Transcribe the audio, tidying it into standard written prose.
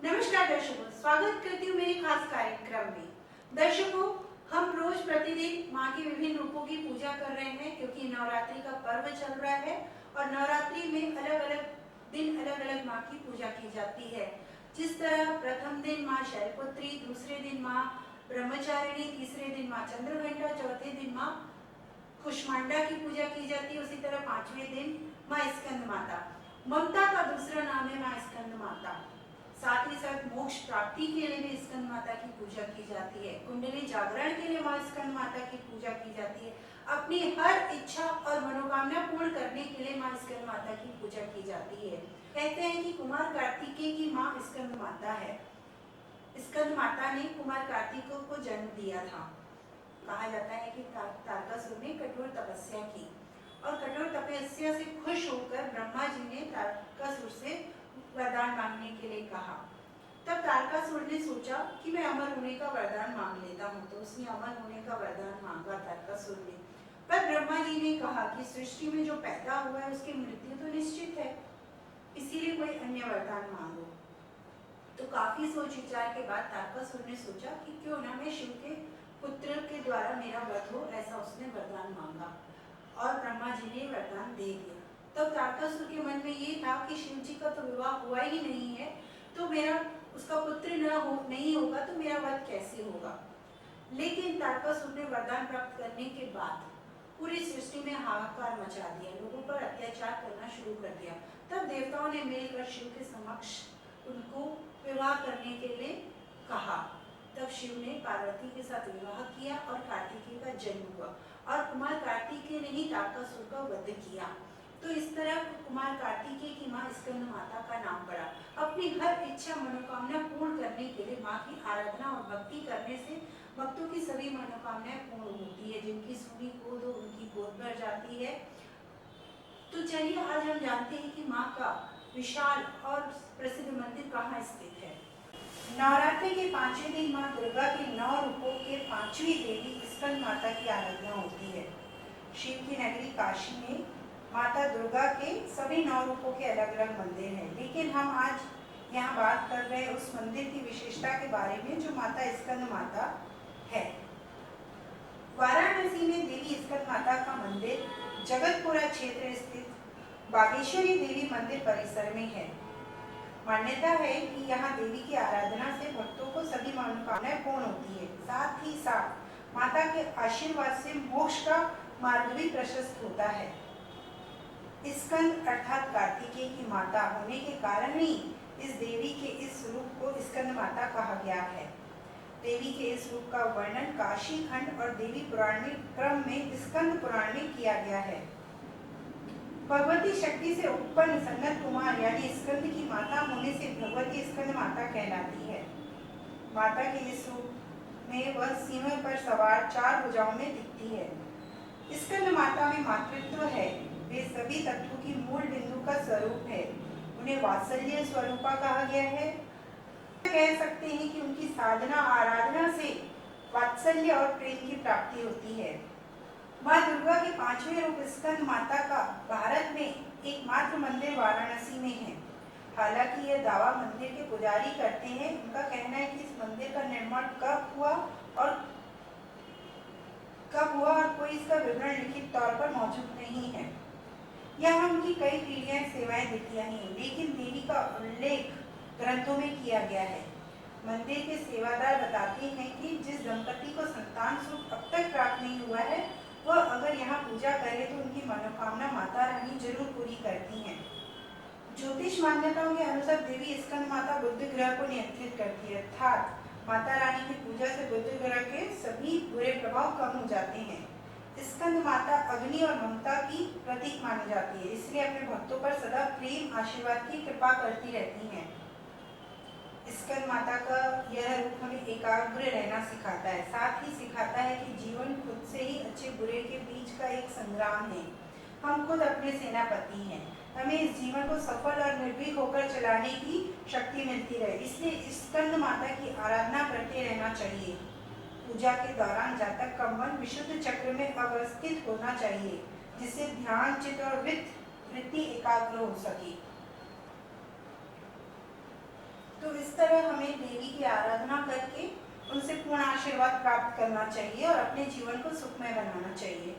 नमस्कार दर्शकों, स्वागत करती हूँ मेरे खास कार्यक्रम में। दर्शकों, हम रोज प्रतिदिन माँ के विभिन्न रूपों की पूजा कर रहे हैं क्योंकि नवरात्रि का पर्व चल रहा है और नवरात्रि में अलग अलग दिन अलग अलग माँ की पूजा की जाती है। जिस तरह प्रथम दिन माँ शैलपुत्री, दूसरे दिन माँ ब्रह्मचारिणी, तीसरे दिन माँ चंद्रघंटा, चौथे दिन माँ कुष्मांडा की पूजा की जाती है, उसी तरह पांचवें दिन माँ स्कंद माता। ममता का दूसरा नाम है माँ स्कंद माता। साथ ही साथ मोक्ष प्राप्ति के लिए भी स्कंद माता की पूजा की जाती है। कुंडली जागरण के लिए माँ स्कंद माता की पूजा की जाती है। अपनी हर इच्छा और मनोकामना पूर्ण करने के लिए माँ स्कंद माता की पूजा की जाती है। कहते हैं कि कुमार कार्तिकेय की माँ स्कंद माता है। स्कंद माता ने कुमार कार्तिकेय को जन्म दिया था। कहा जाता है कि तारकासुर ने कठोर तपस्या की और कठोर तपस्या से खुश होकर ब्रह्मा जी ने तारकासुर से वरदान मांगने के लिए कहा। तब तारकासुर ने सोचा कि मैं अमर होने का वरदान मांग लेता हूँ, तो उसने अमर होने का वरदान मांगा तारकासुर ने। पर ब्रह्मा जी ने कहा कि सृष्टि में जो पैदा हुआ है उसकी मृत्यु तो निश्चित है, इसीलिए कोई अन्य वरदान मांगो। तो काफी सोच विचार के बाद तारकासुर ने सोचा कि क्यों ना मैं शिव के पुत्र के द्वारा मेरा वध हो, ऐसा उसने वरदान मांगा और ब्रह्मा जी ने वरदान दे दिया। तब तारकासुर के मन में ये था कि शिव जी का तो विवाह हुआ ही नहीं है, तो मेरा उसका पुत्र नहीं होगा तो मेरा वध कैसे होगा। लेकिन तारकासुर ने वरदान प्राप्त करने के बाद पूरी सृष्टि में हाहाकार मचा दिया, लोगों पर अत्याचार करना शुरू कर दिया। तब देवताओं ने मिलकर शिव के समक्ष उनको विवाह करने के लिए कहा। तब शिव ने पार्वती के साथ विवाह किया और कार्तिकेय का जन्म हुआ और कुमार कार्तिकेय ने ही तारकासुर का वध किया। तो इस तरह कुमार कार्तिकेय की माँ स्कंद माता का नाम पड़ा। अपनी हर इच्छा मनोकामना पूर्ण करने के लिए माँ की आराधना और भक्ति करने से भक्तों की सभी मनोकामनाएं पूर्ण होती है। जिनकी सुनी गोद हो उनकी गोद भर जाती है। तो चलिए आज हम जानते हैं कि माँ का विशाल और प्रसिद्ध मंदिर कहाँ स्थित है। नवरात्रि के पांचवें दिन माँ दुर्गा के 9 रूपों के पांचवी देवी स्कंद माता की आराधना होती है। शिव की नगरी काशी में माता दुर्गा के सभी 9 रूपों के अलग अलग मंदिर हैं, लेकिन हम आज यहाँ बात कर रहे हैं उस मंदिर की विशेषता के बारे में जो माता स्कंद माता है। वाराणसी में देवी स्कंद माता का मंदिर जगतपुरा क्षेत्र स्थित बागेश्वरी देवी मंदिर परिसर में है। मान्यता है कि यहाँ देवी की आराधना से भक्तों को सभी मनोकामनाएं पूर्ण होती है। साथ ही साथ माता के आशीर्वाद से मोक्ष का मार्ग भी प्रशस्त होता है। स्कंद अर्थात कार्तिकेय की माता होने के कारण ही इस देवी के इस रूप को स्कंद माता कहा गया है। देवी के इस रूप का वर्णन काशी खंड और देवी पुराण में क्रम में स्कंद पुराण में किया गया है। भगवती शक्ति से उत्पन्न सनत कुमार यानी स्कंद की माता होने से भगवती स्कंद माता कहलाती है। माता के इस रूप में वह सिंह पर सवार 4 भुजाओं में दिखती है। स्कंद माता में मातृत्व है। वे सभी तत्वों की मूल बिंदु का स्वरूप है। उन्हें वात्सल्य स्वरूपा कहा गया है। कह सकते हैं कि उनकी साधना आराधना से वात्सल्य और प्रेम की प्राप्ति होती है। माँ दुर्गा के 5वें रूप स्कंद माता का भारत में एकमात्र मंदिर वाराणसी में है। हालांकि यह दावा मंदिर के पुजारी करते हैं। उनका कहना है कि इस मंदिर का निर्माण कब हुआ और कोई इसका विवरण लिखित तौर पर मौजूद नहीं है। यहाँ उनकी कई पीढ़ियां सेवाएं देती आई हैं, लेकिन देवी का उल्लेख ग्रंथों में किया गया है। मंदिर के सेवादार बताते हैं कि जिस दंपति को संतान सुख अब तक प्राप्त नहीं हुआ है, वह अगर यहाँ पूजा करे तो उनकी मनोकामना माता रानी जरूर पूरी करती हैं। ज्योतिष मान्यताओं के अनुसार देवी स्कंद माता बुध ग्रह को नियंत्रित करती है, अर्थात माता रानी की पूजा से बुध ग्रह के सभी बुरे प्रभाव कम हो जाते हैं। स्कंद माता अग्नि और ममता की प्रतीक मानी जाती है, इसलिए अपने भक्तों पर सदा प्रेम आशीर्वाद की कृपा करती रहती हैं। स्कंद माता का यह रूप हमें एकाग्र रहना सिखाता है। साथ ही सिखाता है कि जीवन खुद से ही अच्छे बुरे के बीच का एक संग्राम है। हम खुद अपने सेनापति हैं। हमें इस जीवन को सफल और निर्भीक होकर चलाने की शक्ति मिलती रहे, इसलिए स्कंद माता की आराधना करते रहना चाहिए। पूजा के दौरान जातक का मन विशुद्ध चक्र में अवस्थित होना चाहिए, जिससे ध्यान, चित्त और वृत्ति एकाग्र हो सके। तो इस तरह हमें देवी की आराधना करके उनसे पूर्ण आशीर्वाद प्राप्त करना चाहिए और अपने जीवन को सुखमय बनाना चाहिए।